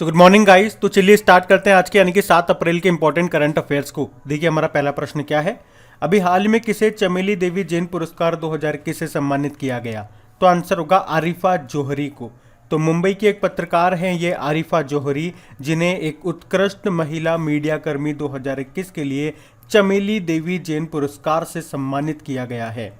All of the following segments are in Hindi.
So good morning guys. तो चलिए स्टार्ट करते हैं आज के यानी कि 7 अप्रैल के इंपॉर्टेंट करंट अफेयर्स को। देखिए हमारा पहला प्रश्न क्या है। अभी हाल में किसे चमेली देवी जैन पुरस्कार 2021 से सम्मानित किया गया? तो आंसर होगा आरिफा जौहरी को। तो मुंबई की एक पत्रकार हैं ये आरिफा जौहरी, जिन्हें एक उत्कृष्ट महिला मीडिया कर्मी 2021 के लिए चमेली देवी जैन पुरस्कार से सम्मानित किया गया है।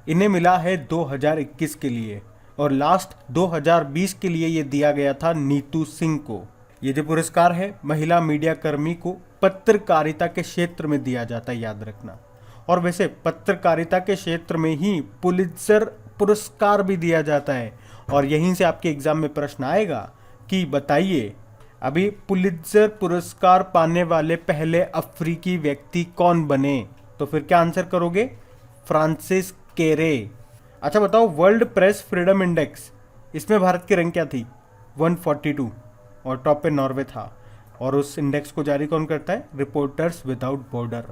इन्हें मिला है 2021 के लिए और लास्ट 2020 के लिए ये दिया गया था नीतू सिंह को। ये जो पुरस्कार है महिला मीडिया कर्मी को पत्रकारिता के क्षेत्र में दिया जाता है, याद रखना। और वैसे पत्रकारिता के क्षेत्र में ही पुलित्जर पुरस्कार भी दिया जाता है और यहीं से आपके एग्जाम में प्रश्न आएगा कि बताइए अभी पुलित्जर पुरस्कार पाने वाले पहले अफ्रीकी व्यक्ति कौन बने? तो फिर क्या आंसर करोगे? फ्रांसिस केरे। अच्छा बताओ, वर्ल्ड प्रेस फ्रीडम इंडेक्स, इसमें भारत की रैंक क्या थी? 142 और टॉप पे नॉर्वे था। और उस इंडेक्स को जारी कौन करता है? Reporters without border.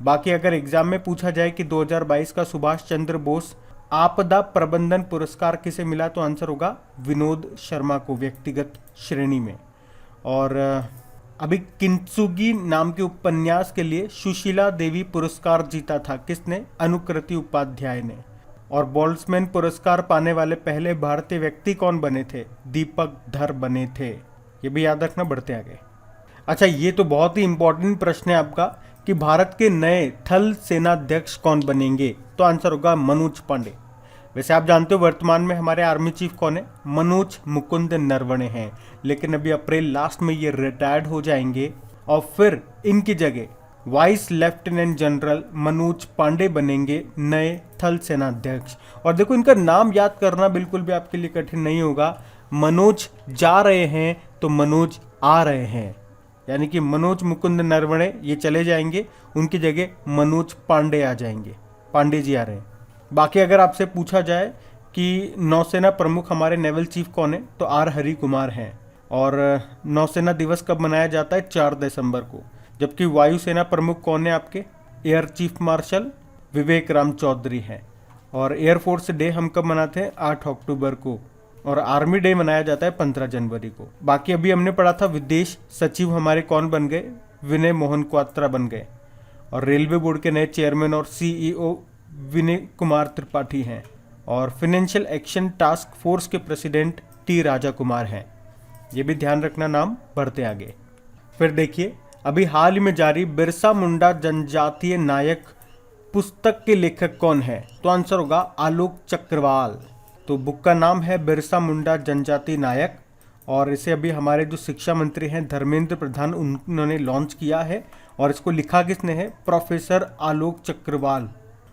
बाकी अगर एग्जाम में पूछा जाए कि 2022 का सुभाष चंद्र बोस आपदा प्रबंधन पुरस्कार किसे मिला, तो आंसर होगा विनोद शर्मा को व्यक्तिगत श्रेणी में। और अभी किंत्सुगी नाम के उपन्यास के लिए सुशीला देवी पुरस्कार जीता था। किसने? अनुकृति उपाध्याय ने। और बोल्ट्जमैन पुरस्कार पाने वाले पहले भारतीय व्यक्ति कौन बने थे? दीपक धर बने थे। ये भी याद रखना, बढ़ते आगे। अच्छा, ये तो बहुत ही इंपॉर्टेंट प्रश्न है आपका कि भारत के नए थल सेनाध्यक्ष कौन बनेंगे? तो आंसर होगा मनोज पांडे। वैसे आप जानते हो वर्तमान में हमारे आर्मी चीफ कौन है? मनोज मुकुंद नरवणे हैं, लेकिन अभी अप्रैल लास्ट में ये रिटायर्ड हो जाएंगे और फिर इनकी जगह vice lieutenant general Manoj Pande बनेंगे नए थल सेनाध्यक्ष। और देखो, इनका नाम याद करना बिल्कुल भी आपके लिए कठिन नहीं होगा। मनोज जा रहे हैं तो मनोज आ रहे हैं, यानी कि मनोज मुकुंद नरवणे ये चले जाएंगे, उनकी जगह मनोज पांडे आ जाएंगे। पांडे जी आ रहे हैं। बाकी अगर आपसे पूछा जाए कि नौसेना प्रमुख हमारे नेवल चीफ कौन है, तो आर हरि कुमार हैं। और नौसेना दिवस कब मनाया जाता है? 4 दिसंबर को। जबकि वायुसेना प्रमुख कौन है आपके? एयर चीफ मार्शल विवेक राम चौधरी हैं। और एयरफोर्स डे हम कब मनाते हैं? 8 अक्टूबर को। और आर्मी डे मनाया जाता है 15 जनवरी को। बाकी अभी हमने पढ़ा था विदेश सचिव हमारे कौन बन गए? विनय मोहन क्वात्रा बन गए। और रेलवे बोर्ड के नए चेयरमैन और सीईओ विनय कुमार त्रिपाठी हैं। और फाइनेंशियल एक्शन टास्क फोर्स के प्रेसिडेंट टी राजा कुमार हैं। ये भी ध्यान रखना नाम। बढ़ते आगे। फिर देखिए, अभी हाल ही में जारी बिरसा मुंडा जनजातीय नायक पुस्तक के लेखक कौन है? तो आंसर होगा आलोक चक्रवाल। तो बुक का नाम है बिरसा मुंडा जनजातीय नायक और इसे अभी हमारे जो शिक्षा मंत्री हैं धर्मेंद्र प्रधान उन्होंने लॉन्च किया है। और इसको लिखा किसने है? प्रोफेसर आलोक चक्रवाल।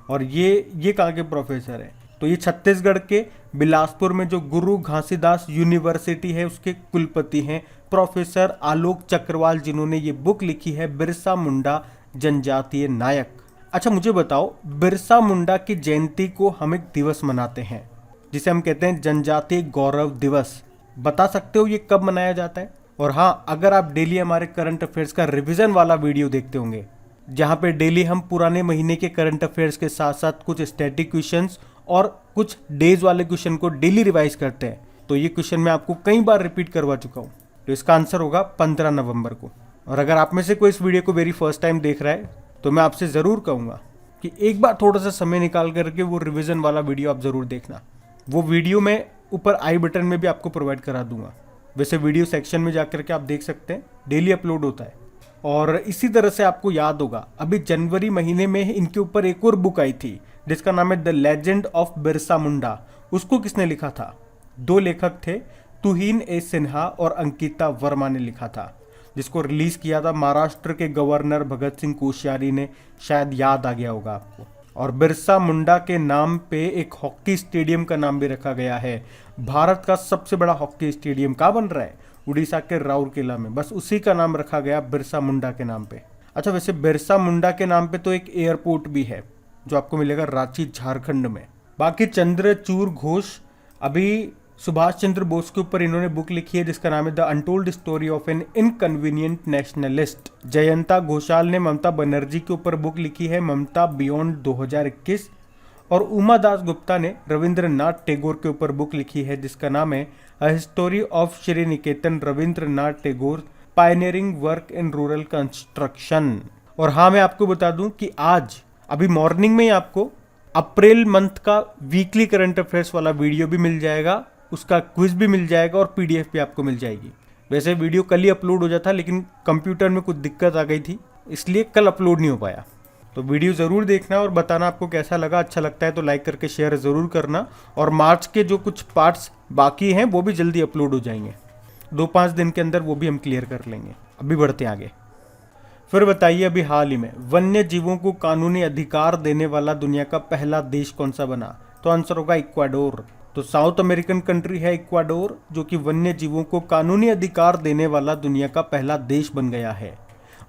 और ये कहाँ के प्रोफेसर हैं? तो ये छत्तीसगढ़ के बिलासपुर में जो गुरु घासीदास यूनिवर्सिटी है उसके कुलपति हैं प्रोफेसर आलोक चक्रवाल, जिन्होंने ये बुक लिखी है बिरसा मुंडा जनजातीय नायक। अच्छा मुझे बताओ, बिरसा मुंडा की जयंती को हम एक दिवस मनाते हैं जिसे हम कहते हैं जनजातीय गौरव दिवस। बता सकते हो ये कब मनाया जाता है? और हाँ, अगर आप डेली हमारे करंट अफेयर्स का रिवीजन वाला वीडियो देखते होंगे जहाँ पे डेली हम पुराने महीने के करंट अफेयर्स के साथ साथ कुछ स्टैटिक क्वेश्चंस और कुछ डेज वाले क्वेश्चन को डेली रिवाइज करते हैं, तो ये क्वेश्चन मैं आपको कई बार रिपीट करवा चुका हूँ। तो इसका आंसर होगा 15 नवंबर को। और अगर आप में से कोई इस वीडियो को वेरी फर्स्ट टाइम देख रहा है तो मैं आपसे ज़रूर कहूँगा कि एक बार थोड़ा सा समय निकाल करके वो रिवीजन वाला वीडियो आप ज़रूर देखना। वो वीडियो मैं ऊपर आई बटन में भी आपको प्रोवाइड करा दूंगा। वैसे वीडियो सेक्शन में जाकर के आप देख सकते हैं, डेली अपलोड होता है। और इसी तरह से आपको याद होगा अभी जनवरी महीने में इनके ऊपर एक और बुक आई थी जिसका नाम है the legend of Birsa Munda. उसको किसने लिखा था? 2 लेखक थे, तुहीन ए सिन्हा और अंकिता वर्मा ने लिखा था, जिसको रिलीज किया था महाराष्ट्र के गवर्नर भगत सिंह कोश्यारी ने। शायद याद आ गया होगा आपको। और बिरसा मुंडा के नाम पे एक हॉकी स्टेडियम का नाम भी रखा गया है। भारत का सबसे बड़ा हॉकी स्टेडियम कहाँ बन रहा है? उड़ीसा के राउरकेला में। बस उसी का नाम रखा गया बिरसा मुंडा के नाम पे। अच्छा वैसे बिरसा मुंडा के नाम पे तो एक एयरपोर्ट भी है जो आपको मिलेगा रांची झारखंड में। बाकी चंद्रचूड़ घोष, अभी सुभाष चंद्र बोस के ऊपर इन्होंने बुक लिखी है जिसका नाम है the untold story of an inconvenient nationalist. Jayanta Ghoshal ने ममता बनर्जी के ऊपर बुक लिखी है ममता बियॉन्ड 2021। और उमा दास गुप्ता ने रविंद्रनाथ टैगोर के ऊपर बुक लिखी है जिसका नाम है a history of Sriniketan Rabindranath Tagore pioneering work in rural construction. और हाँ, मैं आपको बता दूं कि आज अभी मॉर्निंग में ही आपको अप्रैल मंथ का वीकली करंट अफेयर्स वाला वीडियो भी मिल जाएगा, उसका क्विज भी मिल जाएगा और पीडीएफ भी आपको मिल जाएगी। वैसे वीडियो कल ही अपलोड हो जाता लेकिन कंप्यूटर में कुछ दिक्कत आ गई थी इसलिए कल अपलोड नहीं हो पाया। तो वीडियो ज़रूर देखना और बताना आपको कैसा लगा। अच्छा लगता है तो लाइक करके शेयर ज़रूर करना। और मार्च के जो कुछ पार्ट्स बाकी हैं वो भी जल्दी अपलोड हो जाएंगे, 2-5 दिन के अंदर वो भी हम क्लियर कर लेंगे। अभी बढ़ते आगे। फिर बताइए, अभी हाल ही में वन्य जीवों को कानूनी अधिकार देने वाला दुनिया का पहला देश कौन सा बना? तो आंसर होगा इक्वाडोर। तो साउथ अमेरिकन कंट्री है इक्वाडोर, जो कि वन्य जीवों को कानूनी अधिकार देने वाला दुनिया का पहला देश बन गया है।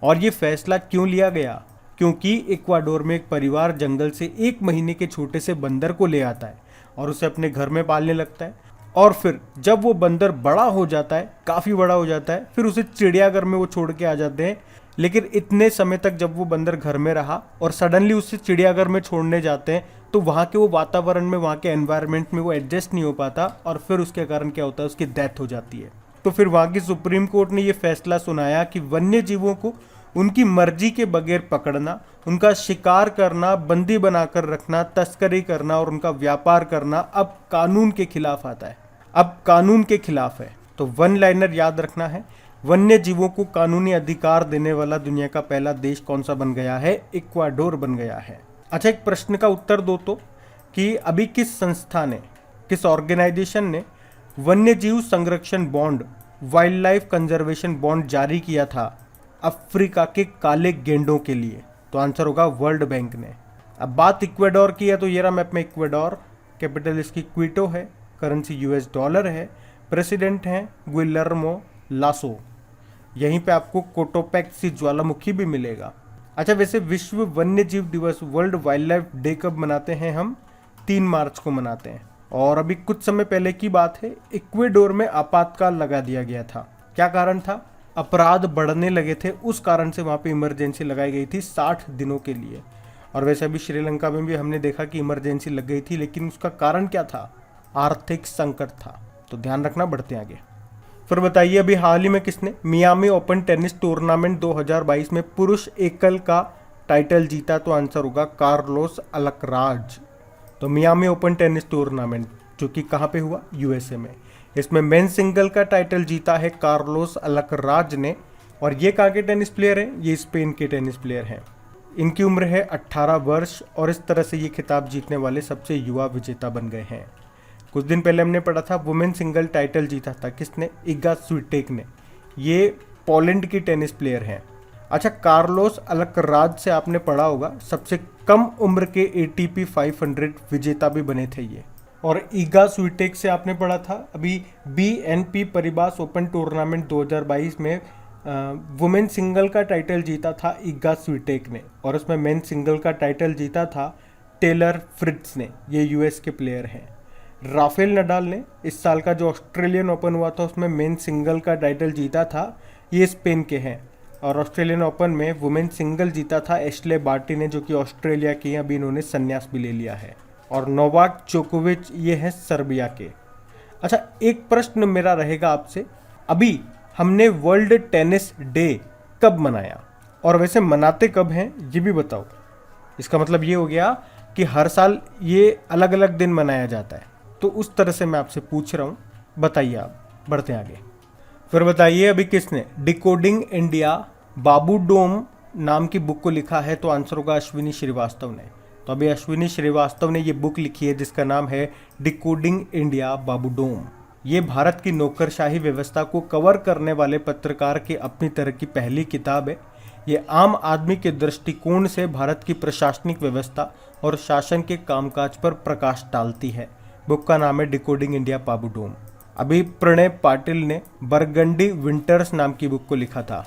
और ये फैसला क्यों लिया गया? क्योंकि इक्वाडोर में एक परिवार जंगल से 1 महीने के छोटे से बंदर को ले आता है और उसे अपने घर में पालने लगता है। और फिर जब वो बंदर बड़ा हो जाता है, काफ़ी बड़ा हो जाता है, फिर उसे चिड़ियाघर में वो छोड़ के आ जाते हैं। लेकिन इतने समय तक जब वो बंदर घर में रहा और सडनली उसे चिड़ियाघर में छोड़ने जाते हैं तो वहाँ के वो वातावरण में, वहाँ के एनवायरनमेंट में वो एडजस्ट नहीं हो पाता और फिर उसके कारण क्या होता है, उसकी डेथ हो जाती है। तो फिर वहाँ की सुप्रीम कोर्ट ने ये फैसला सुनाया कि वन्य जीवों को उनकी मर्जी के बगैर पकड़ना, उनका शिकार करना, बंदी बनाकर रखना, तस्करी करना और उनका व्यापार करना अब कानून के खिलाफ आता है, अब कानून के खिलाफ है। तो वन लाइनर याद रखना है, वन्य जीवों को कानूनी अधिकार देने वाला दुनिया का पहला देश कौन सा बन गया है? इक्वाडोर बन गया है। अच्छा, एक प्रश्न का उत्तर दो तो कि अभी किस संस्था ने, किस ऑर्गेनाइजेशन ने वन्य जीव संरक्षण bond, wild life conservation bond जारी किया था अफ्रीका के काले गेंडों के लिए? तो आंसर होगा वर्ल्ड बैंक ने। अब बात इक्वाडोर की है तो ये रहा मैप में इक्वाडोर, कैपिटल इसकी क्विटो है, करेंसी यूएस डॉलर है, प्रेसिडेंट हैं गुइलर्मो लासो। यहीं पे आपको कोटोपैक्सी ज्वालामुखी भी मिलेगा। अच्छा, वैसे विश्व वन्य जीव दिवस, वर्ल्ड वाइल्ड लाइफ डे कब मनाते हैं हम? 3 मार्च को मनाते हैं। और अभी कुछ समय पहले की बात है, इक्वाडोर में आपातकाल लगा दिया गया था। क्या कारण था? अपराध बढ़ने लगे थे, उस कारण से वहाँ पे इमरजेंसी लगाई गई थी 60 दिनों के लिए। और वैसे अभी श्रीलंका में भी हमने देखा कि इमरजेंसी लग गई थी, लेकिन उसका कारण क्या था? आर्थिक संकट था। तो ध्यान रखना। बढ़ते आगे। फिर बताइए, अभी हाल ही में किसने मियामी ओपन टेनिस टूर्नामेंट 2022 में पुरुष एकल का टाइटल जीता? तो आंसर होगा कार्लोस अल्कराज। तो मियामी ओपन टेनिस टूर्नामेंट जो कि कहाँ पे हुआ? यूएसए में। इसमें मेन सिंगल का टाइटल जीता है कार्लोस अल्कराज ने। और ये कहाँ के टेनिस प्लेयर हैं? ये स्पेन के टेनिस प्लेयर हैं। इनकी उम्र है 18 वर्ष और इस तरह से ये खिताब जीतने वाले सबसे युवा विजेता बन गए हैं। कुछ दिन पहले हमने पढ़ा था वुमेन सिंगल टाइटल जीता था किसने? इगा स्विटेक ने। ये पोलैंड की टेनिस प्लेयर हैं। अच्छा, कार्लोस अल्कराज से आपने पढ़ा होगा सबसे कम उम्र के ATP 500 विजेता भी बने थे ये। और इगा स्विटेक से आपने पढ़ा था अभी BNP परिबास ओपन टूर्नामेंट 2022 में वुमेन सिंगल का टाइटल जीता था इगा स्विटेक ने। और उसमें मेन सिंगल का टाइटल जीता था टेलर फ्रिट्ज ने। ये यूएस के प्लेयर हैं। राफेल नडाल ने इस साल का जो ऑस्ट्रेलियन ओपन हुआ था उसमें मेन सिंगल का टाइटल जीता था। ये स्पेन के हैं। और ऑस्ट्रेलियन ओपन में वुमेन सिंगल जीता था एश्ले बार्टी ने, जो कि ऑस्ट्रेलिया की हैं। अभी इन्होंने संन्यास भी ले लिया है। और नोवाक जोकोविच ये हैं सर्बिया के। अच्छा, एक प्रश्न मेरा रहेगा आपसे, अभी हमने वर्ल्ड टेनिस डे कब मनाया और वैसे मनाते कब हैं ये भी बताओ। इसका मतलब ये हो गया कि हर साल ये अलग अलग दिन मनाया जाता है, तो उस तरह से मैं आपसे पूछ रहा हूँ, बताइए आप। बढ़ते आगे। फिर बताइए, अभी किसने डिकोडिंग इंडिया बाबू डोम नाम की बुक को लिखा है? तो आंसर होगा अश्विनी श्रीवास्तव ने। तो अभी अश्विनी श्रीवास्तव ने ये बुक लिखी है जिसका नाम है डिकोडिंग इंडिया बाबू डोम। ये भारत की नौकरशाही व्यवस्था को कवर करने वाले पत्रकार की अपनी तरह की पहली किताब है। ये आम आदमी के दृष्टिकोण से भारत की प्रशासनिक व्यवस्था और शासन के कामकाज पर प्रकाश डालती है। बुक का नाम है डिकोडिंग इंडिया बाबू डोम। अभी प्रणय पाटिल ने बरगंडी विंटर्स नाम की बुक को लिखा था।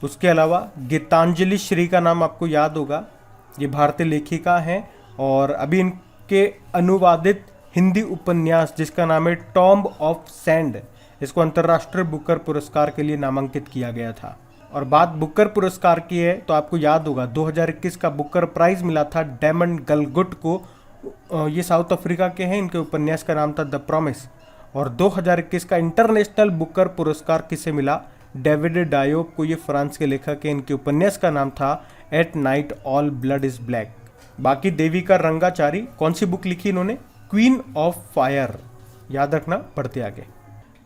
उसके अलावा गीतांजलि श्री का नाम आपको याद होगा, ये भारतीय लेखिका हैं। और अभी इनके अनुवादित हिंदी उपन्यास जिसका नाम है टॉम्ब ऑफ सैंड, इसको अंतर्राष्ट्रीय बुकर पुरस्कार के लिए नामांकित किया गया था। और बात बुकर पुरस्कार की है तो आपको याद होगा 2021 का बुकर प्राइज मिला था डेमन गलगुट को ये साउथ अफ्रीका के हैं। इनके उपन्यास का नाम था द प्रॉमिस। और 2021 का इंटरनेशनल बुकर पुरस्कार किसे मिला? डेविड डायोब को। ये फ्रांस के लेखक हैं। इनके उपन्यास का नाम था at night all blood is black. बाकी देविका रंगाचारी, कौन सी बुक लिखी इन्होंने? Queen of fire. याद रखना, पढ़ते आगे।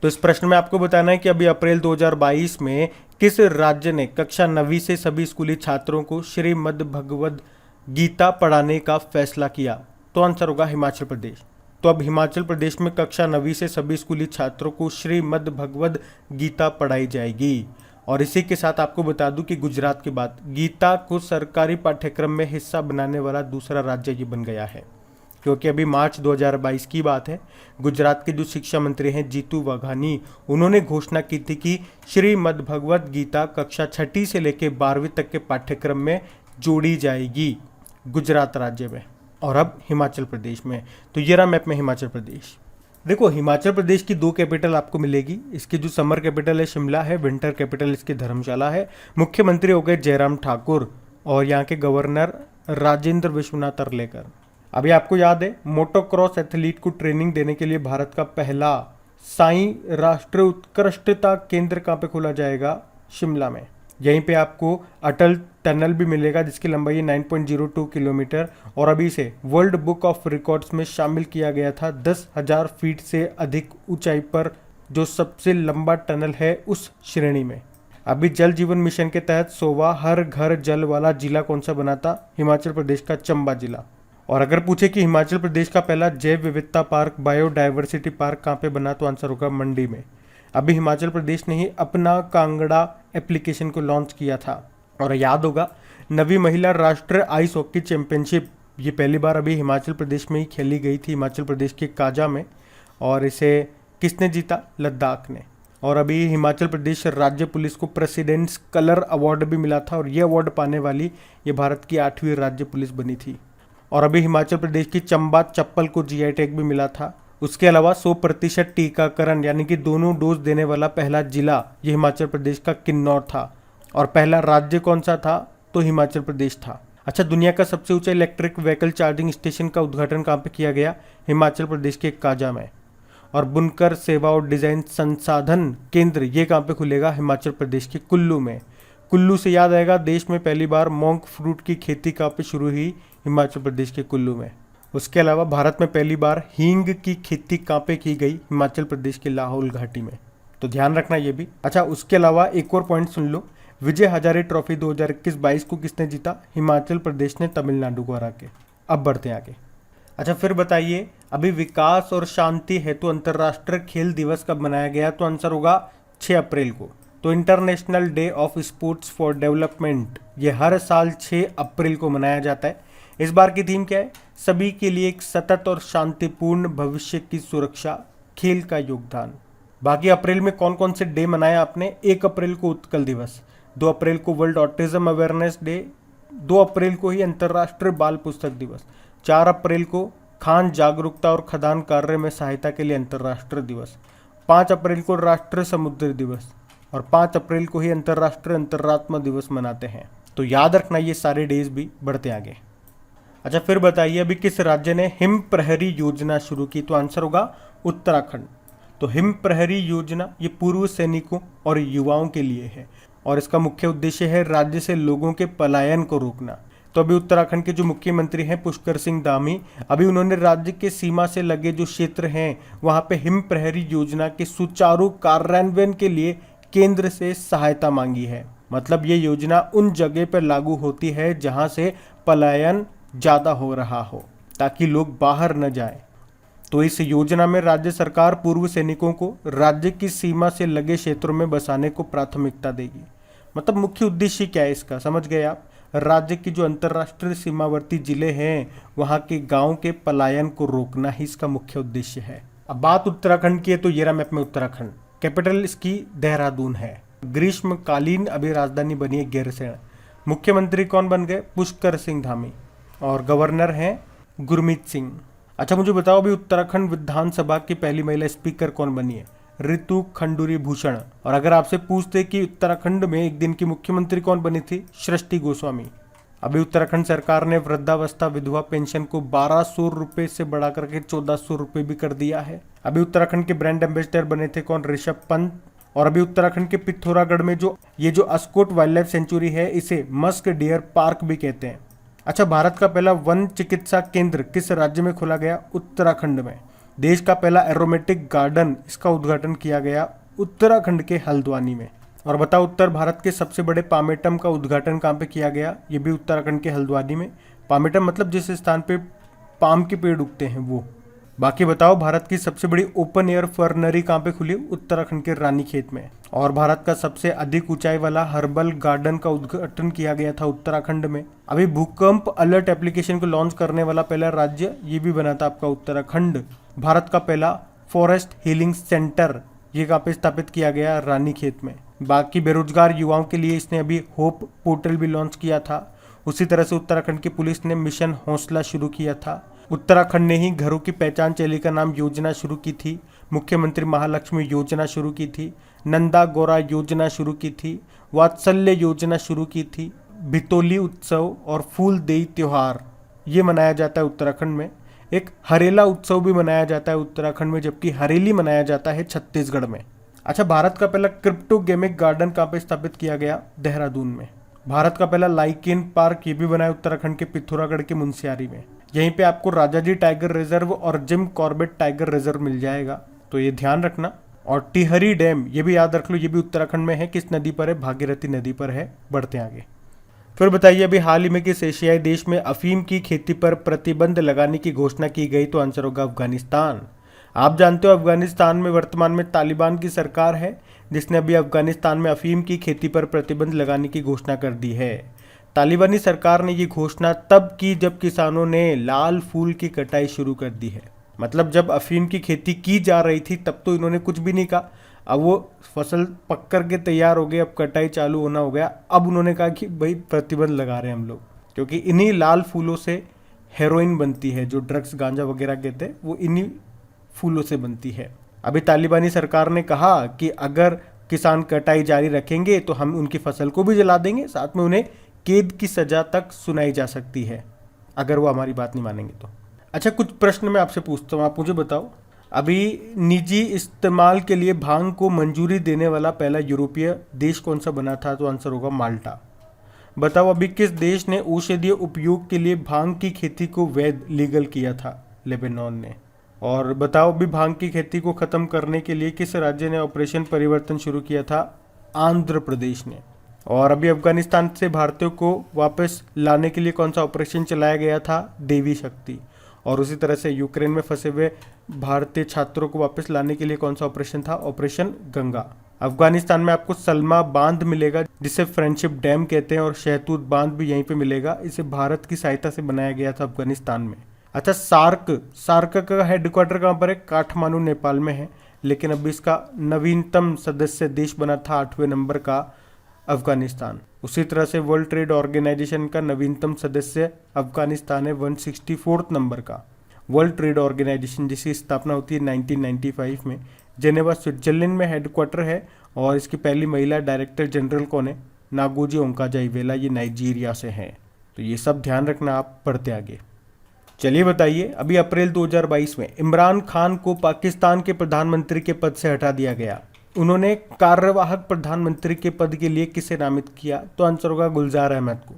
तो इस प्रश्न में आपको बताना है कि अभी अप्रैल 2022 में किस राज्य ने कक्षा 9वीं से सभी स्कूली छात्रों को श्रीमद् भगवद गीता पढ़ाने का फैसला किया? तो आंसर होगा हिमाचल प्रदेश। तो अब हिमाचल प्रदेश में कक्षा 9वीं से सभी स्कूली छात्रों को श्रीमद् भगवद गीता पढ़ाई जाएगी। और इसी के साथ आपको बता दूं कि गुजरात के बाद गीता को सरकारी पाठ्यक्रम में हिस्सा बनाने वाला दूसरा राज्य ये बन गया है। क्योंकि अभी मार्च 2022 की बात है, गुजरात के जो शिक्षा मंत्री हैं जीतू वाघानी, उन्होंने घोषणा की थी कि श्रीमद् भगवद गीता कक्षा 6ठी से लेकर 12वीं तक के पाठ्यक्रम में जोड़ी जाएगी गुजरात राज्य में। और अब हिमाचल प्रदेश में, तो ये रहा मैप में हिमाचल प्रदेश। देखो, हिमाचल प्रदेश की 2 कैपिटल आपको मिलेगी। इसकी जो समर कैपिटल है शिमला है, विंटर कैपिटल इसकी धर्मशाला है। मुख्यमंत्री हो गए जयराम ठाकुर और यहाँ के गवर्नर राजेंद्र विश्वनाथ अरलेकर। अभी आपको याद है, मोटोक्रॉस एथलीट को ट्रेनिंग देने के लिए भारत का पहला साई राष्ट्रीय उत्कृष्टता केंद्र कहाँ पे खोला जाएगा? शिमला में। यहीं पे आपको अटल टनल भी मिलेगा जिसकी लंबाई है 9.02 किलोमीटर और अभी इसे वर्ल्ड बुक ऑफ रिकॉर्ड्स में शामिल किया गया था। 10,000 फीट से अधिक ऊंचाई पर जो सबसे लंबा टनल है उस श्रेणी में। अभी जल जीवन मिशन के तहत 100वां हर घर जल वाला जिला कौन सा बना था? हिमाचल प्रदेश का चंबा जिला। और अगर पूछे कि हिमाचल प्रदेश का पहला जैव विविधता पार्क, बायोडाइवर्सिटी पार्क कहाँ पे बना, तो आंसर होगा मंडी में। अभी हिमाचल प्रदेश ने ही अपना कांगड़ा एप्लीकेशन को लॉन्च किया था। और याद होगा, 9वीं महिला राष्ट्रीय आइस हॉकी चैंपियनशिप ये पहली बार अभी हिमाचल प्रदेश में ही खेली गई थी, हिमाचल प्रदेश के काजा में। और इसे किसने जीता? लद्दाख ने। और अभी हिमाचल प्रदेश राज्य पुलिस को प्रेसिडेंट्स कलर अवार्ड भी मिला था और ये अवार्ड पाने वाली ये भारत की 8वीं राज्य पुलिस बनी थी। और अभी हिमाचल प्रदेश की चंबा चप्पल को जीआई टैग भी मिला था। उसके अलावा 100% टीकाकरण यानी कि दोनों डोज देने वाला पहला जिला ये हिमाचल प्रदेश का किन्नौर था। और पहला राज्य कौन सा था? तो हिमाचल प्रदेश था। अच्छा, दुनिया का सबसे ऊंचा इलेक्ट्रिक व्हीकल चार्जिंग स्टेशन का उद्घाटन कहाँ पे किया गया? हिमाचल प्रदेश के काजा में। और बुनकर सेवा और डिजाइन संसाधन केंद्र ये कहाँ पे खुलेगा? हिमाचल प्रदेश के कुल्लू में। कुल्लू से याद आएगा, देश में पहली बार मोंक फ्रूट की खेती कहाँ पे शुरू हुई? हिमाचल प्रदेश के कुल्लू में। उसके अलावा भारत में पहली बार हींग की खेती कहाँ पे की गई? हिमाचल प्रदेश के लाहौल घाटी में। तो ध्यान रखना ये भी। अच्छा, उसके अलावा एक और पॉइंट सुन लो, विजय हजारे ट्रॉफी 2021-22 को किसने जीता? हिमाचल प्रदेश ने तमिलनाडु को हरा के। अब बढ़ते हैं आगे। अच्छा, फिर बताइए, अभी विकास और शांति हेतु अंतर्राष्ट्रीय खेल दिवस कब मनाया गया? तो आंसर होगा 6 अप्रैल को। तो international day of sports for development ये हर साल 6 अप्रैल को मनाया जाता है। इस बार की थीम क्या है? सभी के लिए एक सतत और शांतिपूर्ण भविष्य की सुरक्षा, खेल का योगदान। बाकी अप्रैल में कौन कौन से डे मनाए आपने? 1 अप्रैल को उत्कल दिवस, 2 अप्रैल को वर्ल्ड ऑटिज्म अवेयरनेस डे, 2 अप्रैल को ही अंतर्राष्ट्रीय बाल पुस्तक दिवस, 4 अप्रैल को खान जागरूकता और खदान कार्य में सहायता के लिए अंतर्राष्ट्रीय दिवस, 5 अप्रैल को राष्ट्रीय समुद्र दिवस और 5 अप्रैल को ही अंतर्राष्ट्रीय अंतरात्मा दिवस मनाते हैं। तो याद रखना ये सारे डेज भी। बढ़ते आगे। अच्छा, फिर बताइए, अभी किस राज्य ने हिम प्रहरी योजना शुरू की? तो आंसर होगा उत्तराखंड। तो हिम प्रहरी योजना ये पूर्व सैनिकों और युवाओं के लिए है और इसका मुख्य उद्देश्य है राज्य से लोगों के पलायन को रोकना। तो अभी उत्तराखंड के जो मुख्यमंत्री हैं पुष्कर सिंह धामी, अभी उन्होंने राज्य के सीमा से लगे जो क्षेत्र हैं वहाँ पे हिम प्रहरी योजना के सुचारू कार्यान्वयन के लिए केंद्र से सहायता मांगी है। मतलब ये योजना उन जगह पर लागू होती है जहाँ से पलायन ज़्यादा हो रहा हो ताकि लोग बाहर न जाएं। तो इस योजना में राज्य सरकार पूर्व सैनिकों को राज्य की सीमा से लगे क्षेत्रों में बसाने को प्राथमिकता देगी। मतलब मुख्य उद्देश्य क्या है इसका, समझ गए आप? राज्य की जो अंतर्राष्ट्रीय सीमावर्ती जिले हैं वहाँ के गांव के पलायन को रोकना ही इसका मुख्य उद्देश्य है। अब बात उत्तराखंड की है तो ये रहा मैप में उत्तराखंड। कैपिटल इसकी देहरादून है। ग्रीष्मकालीन अभी राजधानी बनी है गैरसैंण। मुख्यमंत्री कौन बन गए? पुष्कर सिंह धामी। और गवर्नर हैं गुरमीत सिंह। अच्छा, मुझे बताओ अभी उत्तराखंड विधानसभा की पहली महिला स्पीकर कौन बनी है? ऋतु खंडूरी भूषण। और अगर आपसे पूछते कि उत्तराखंड में एक दिन की मुख्यमंत्री कौन बनी थी? सृष्टि गोस्वामी। अभी उत्तराखंड सरकार ने वृद्धावस्था विधवा पेंशन को 1200 रुपए से बढ़ा करके 1400 रुपए भी कर दिया है। अभी उत्तराखंड के ब्रांड एम्बेसडर बने थे कौन? ऋषभ पंत। और अभी उत्तराखंड के पिथौरागढ़ में जो अस्कोट वाइल्ड लाइफ सेंचुरी है, इसे मस्क डियर पार्क भी कहते हैं। अच्छा, भारत का पहला वन चिकित्सा केंद्र किस राज्य में खोला गया? उत्तराखंड में। देश का पहला एरोमेटिक गार्डन, इसका उद्घाटन किया गया उत्तराखंड के हल्द्वानी में। और बताओ, उत्तर भारत के सबसे बड़े पामेटम का उद्घाटन कहाँ पे किया गया? ये भी उत्तराखंड के हल्द्वानी में। पामेटम मतलब जिस स्थान पे पाम के पेड़ उगते हैं वो। बाकी बताओ, भारत की सबसे बड़ी ओपन एयर फर्नरी कहाँ पे खुली? उत्तराखंड के रानीखेत में। और भारत का सबसे अधिक ऊंचाई वाला हर्बल गार्डन का उद्घाटन किया गया था उत्तराखंड में। अभी भूकंप अलर्ट एप्लीकेशन को लॉन्च करने वाला पहला राज्य ये भी बना था आपका उत्तराखंड। भारत का पहला फॉरेस्ट हीलिंग सेंटर ये कहाँ पे स्थापित किया गया? रानीखेत में। बाकी बेरोजगार युवाओं के लिए इसने अभी होप पोर्टल भी लॉन्च किया था। उसी तरह से उत्तराखंड की पुलिस ने मिशन हौसला शुरू किया था। उत्तराखंड ने ही घरों की पहचान चेली का नाम योजना शुरू की थी। मुख्यमंत्री महालक्ष्मी योजना शुरू की थी। नंदा गौरा योजना शुरू की थी। वात्सल्य योजना शुरू की थी। भितोली उत्सव और फूल देई त्योहार ये मनाया जाता है उत्तराखंड में। एक हरेला उत्सव भी मनाया जाता है उत्तराखंड में, जबकि हरेली मनाया जाता है छत्तीसगढ़ में। अच्छा, भारत का पहला क्रिप्टोगेमिक गार्डन कहाँ पे स्थापित किया गया? देहरादून में। भारत का पहला लाइकेन पार्क ये भी बना है उत्तराखंड के पिथौरागढ़ के मुनस्यारी में। यहीं पे आपको राजाजी टाइगर रिजर्व और जिम कॉर्बेट टाइगर रिजर्व मिल जाएगा, तो ये ध्यान रखना। और टिहरी डैम ये भी याद रख लो, ये भी उत्तराखंड में है। किस नदी पर है? भागीरथी नदी पर है। बढ़ते आगे। फिर बताइए, अभी हाल ही में किस एशियाई देश में अफीम की खेती पर प्रतिबंध लगाने की घोषणा की गई? तो आंसर होगा अफगानिस्तान। आप जानते हो अफगानिस्तान में वर्तमान में तालिबान की सरकार है, जिसने अभी अफगानिस्तान में अफीम की खेती पर प्रतिबंध लगाने की घोषणा कर दी है। तालिबानी सरकार ने ये घोषणा तब की जब किसानों ने लाल फूल की कटाई शुरू कर दी है। मतलब जब अफीम की खेती की जा रही थी तब तो इन्होंने कुछ भी नहीं कहा। अब वो फसल पक कर के तैयार हो गई, अब कटाई चालू होना हो गया। अब उन्होंने कहा कि भाई प्रतिबंध लगा रहे हैं हम लोग, क्योंकि इन्हीं लाल फूलों से हेरोइन बनती है, जो ड्रग्स गांजा वगैरह कहते हैं वो इन्हीं फूलों से बनती है। अभी तालिबानी सरकार ने कहा कि अगर किसान कटाई जारी रखेंगे तो हम उनकी फसल को भी जला देंगे, साथ में उन्हें कैद की सजा तक सुनाई जा सकती है अगर वो हमारी बात नहीं मानेंगे तो। अच्छा, कुछ प्रश्न मैं आपसे पूछता हूँ, आप मुझे बताओ। अभी निजी इस्तेमाल के लिए भांग को मंजूरी देने वाला पहला यूरोपीय देश कौन सा बना था? तो आंसर होगा माल्टा। बताओ, अभी किस देश ने औषधीय उपयोग के लिए भांग की खेती को वैध लीगल किया था? लेबनान ने। और बताओ, अभी भांग की खेती को खत्म करने के लिए किस राज्य ने ऑपरेशन परिवर्तन शुरू किया था? आंध्र प्रदेश ने। और अभी अफगानिस्तान से भारतीयों को वापस लाने के लिए कौन सा ऑपरेशन चलाया गया था? देवी शक्ति। और उसी तरह से यूक्रेन में फंसे हुए भारतीय छात्रों को वापस लाने के लिए कौन सा ऑपरेशन था? ऑपरेशन गंगा। अफगानिस्तान में आपको सलमा बांध मिलेगा, जिसे फ्रेंडशिप डैम कहते हैं, और शहतूत बांध भी यहीं पे मिलेगा। इसे भारत की सहायता से बनाया गया था अफगानिस्तान में। अच्छा, सार्क का हेडक्वार्टर कहाँ पर है? काठमांडू, नेपाल में है। लेकिन अभी इसका नवीनतम सदस्य देश बना था 8वें नंबर का अफगानिस्तान। उसी तरह से वर्ल्ड ट्रेड ऑर्गेनाइजेशन का नवीनतम सदस्य अफगानिस्तान है 164 नंबर का। वर्ल्ड ट्रेड ऑर्गेनाइजेशन जिसकी स्थापना होती है 1995 में। जेनेवा स्विट्जरलैंड में हेडक्वार्टर है। और इसकी पहली महिला डायरेक्टर जनरल कौन है? नागोजी ओंकाजाइवेला, ये नाइजीरिया से हैं। तो ये सब ध्यान रखना। आप पढ़ते आगे। चलिए बताइए, अभी अप्रैल 2022 में इमरान खान को पाकिस्तान के प्रधानमंत्री के पद से हटा दिया गया। उन्होंने कार्यवाहक प्रधानमंत्री के पद के लिए किसे नामित किया? तो आंसर होगा गुलजार अहमद को।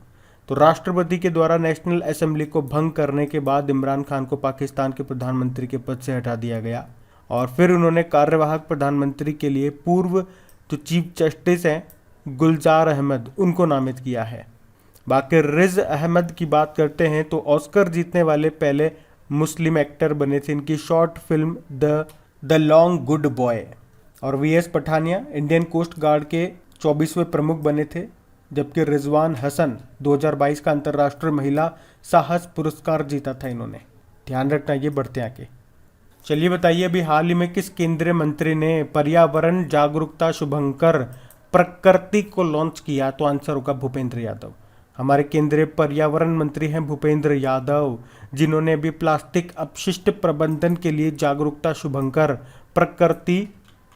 तो राष्ट्रपति के द्वारा नेशनल असेंबली को भंग करने के बाद इमरान खान को पाकिस्तान के प्रधानमंत्री के पद से हटा दिया गया। और फिर उन्होंने कार्यवाहक प्रधानमंत्री के लिए पूर्व जो चीफ जस्टिस हैं गुलजार अहमद, उनको नामित किया है। बाकी रिज अहमद की बात करते हैं तो ऑस्कर जीतने वाले पहले मुस्लिम एक्टर बने थे। इनकी short film the long good boy. और VS Pathania Indian coast guard के 24वें प्रमुख बने थे। जबकि रिजवान हसन 2022 का अंतर्राष्ट्रीय महिला साहस पुरस्कार जीता था इन्होंने। ध्यान रखना, ये बढ़ते आगे। चलिए बताइए, अभी हाल ही में किस केंद्रीय मंत्री ने पर्यावरण जागरूकता शुभंकर प्रकृति को लॉन्च किया? तो आंसर होगा भूपेंद्र यादव। हमारे केंद्रीय पर्यावरण मंत्री हैं भूपेंद्र यादव, जिन्होंने अभी प्लास्टिक अपशिष्ट प्रबंधन के लिए जागरूकता शुभंकर प्रकृति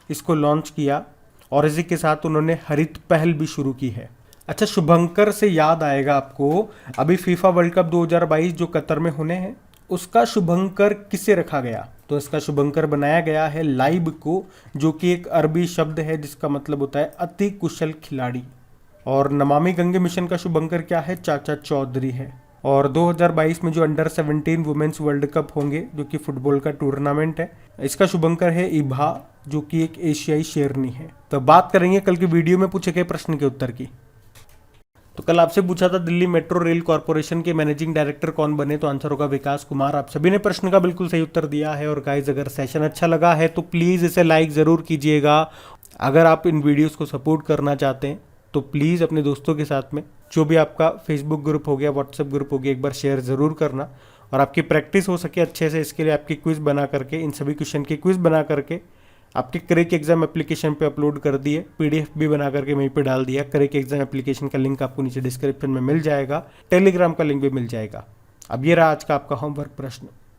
इसको लॉन्च किया। और इसी के साथ उन्होंने हरित पहल भी शुरू की है। अच्छा, शुभंकर से याद आएगा आपको, अभी फीफा वर्ल्ड कप 2022 जो कतर में होने हैं, उसका शुभंकर किसे रखा गया? तो इसका शुभंकर बनाया गया है लाइब को, जो कि एक अरबी शब्द है जिसका मतलब होता है अति कुशल खिलाड़ी। और नमामि गंगे मिशन का शुभंकर क्या है? चाचा चौधरी है। और 2022 में जो अंडर 17 वुमेन्स वर्ल्ड कप होंगे, जो कि फुटबॉल का टूर्नामेंट है, इसका शुभंकर है इभा, जो कि एक एशियाई शेरनी है। तो बात करेंगे कल की वीडियो में पूछे गए प्रश्न के उत्तर की। तो कल आपसे पूछा था दिल्ली मेट्रो रेल कॉर्पोरेशन के मैनेजिंग डायरेक्टर कौन बने, तो आंसर होगा विकास कुमार। आप सभी ने प्रश्न का बिल्कुल सही उत्तर दिया है। और गाइज, अगर सेशन अच्छा लगा है तो प्लीज़ इसे लाइक ज़रूर कीजिएगा। अगर आप इन वीडियोस को सपोर्ट करना चाहते हैं तो प्लीज़ अपने दोस्तों के साथ में, जो भी आपका फेसबुक ग्रुप हो गया, व्हाट्सएप ग्रुप हो गया, एक बार शेयर ज़रूर करना। और आपकी प्रैक्टिस हो सके अच्छे से, इसके लिए आपकी क्विज़ बना करके, इन सभी क्वेश्चन की क्विज़ बना करके आपके क्रेक एग्जाम एप्लीकेशन पे अपलोड कर दिए, पीडीएफ भी बना करके वहीं पे डाल दिया। क्रेक एग्जाम एप्लीकेशन का लिंक आपको नीचे डिस्क्रिप्शन में मिल जाएगा, टेलीग्राम का लिंक भी मिल जाएगा। अब ये रहा आज का आपका होमवर्क प्रश्न।